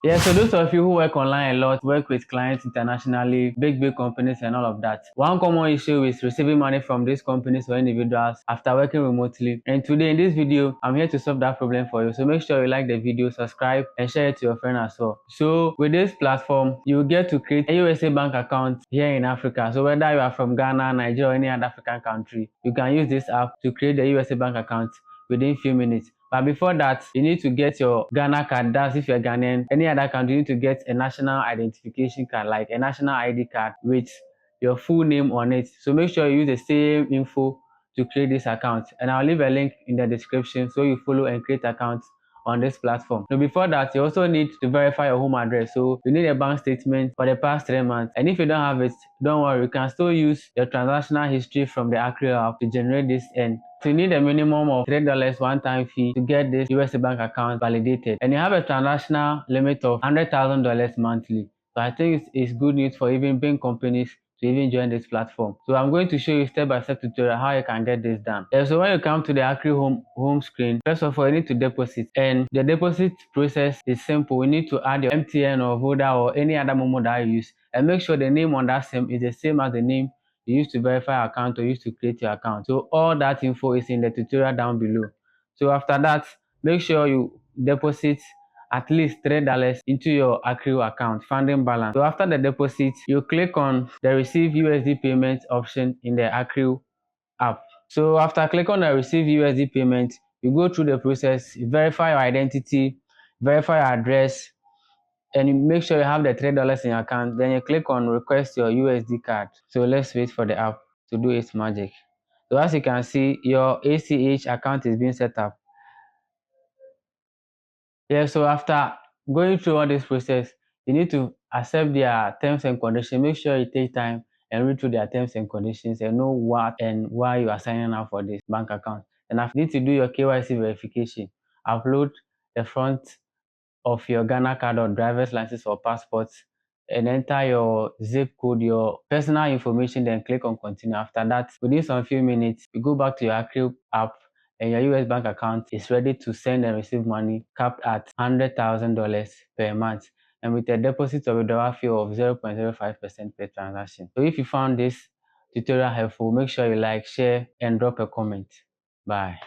Yeah, so those of you who work online a lot, work with clients internationally, big companies and all of that. One common issue is receiving money from these companies or individuals after working remotely. And today in this video, I'm here to solve that problem for you. So make sure you like the video, subscribe and share it to your friend as well. So with this platform, you get to create a USA bank account here in Africa. So whether you are from Ghana, Nigeria or any other African country, you can use this app to create the USA bank account within few minutes. But before that, you need to get your Ghana card. That's if you're Ghanaian. Any other country, you need to get a national identification card, like a national ID card with your full name on it. So make sure you use the same info to create this account. And I'll leave a link in the description so you follow and create accounts on this platform. So before that, you also need to verify your home address. So you need a bank statement for the past 3 months. And if you don't have it, don't worry, you can still use your transactional history from the Accrue app to generate this. And so you need a minimum of $3 one-time fee to get this USA bank account validated. And you have a transactional limit of $100,000 monthly. So I think it's good news for even big companies to even join this platform. So I'm going to show you step-by-step tutorial how you can get this done. So when you come to the Accrue home screen, first of all, you need to deposit. And the deposit process is simple. You need to add your MTN or Voda or any other Momo that you use. And make sure the name on that SIM is the same as the name you use to verify your account or use to create your account. So all that info is in the tutorial down below. So after that, make sure you deposit at least $3 into your Accrue account funding balance. So after the deposit, you click on the receive USD payment option in the Accrue app. So after click on the receive USD payment, you go through the process, verify your identity, verify your address, and you make sure you have the $3 in your account. Then you click on request your USD card. So let's wait for the app to do its magic. So as you can see, your ACH account is being set up. Yeah, so after going through all this process, you need to accept their terms and conditions. Make sure you take time and read through their terms and conditions and know what and why you are signing up for this bank account. And after you need to do your KYC verification, upload the front of your Ghana card or driver's license or passport and enter your zip code, your personal information, then click on continue. After that, within some few minutes, you go back to your Accrue app and your US bank account is ready to send and receive money capped at $100,000 per month and with a deposit of a withdrawal fee of 0.05% per transaction. So if you found this tutorial helpful, make sure you like, share, and drop a comment. Bye.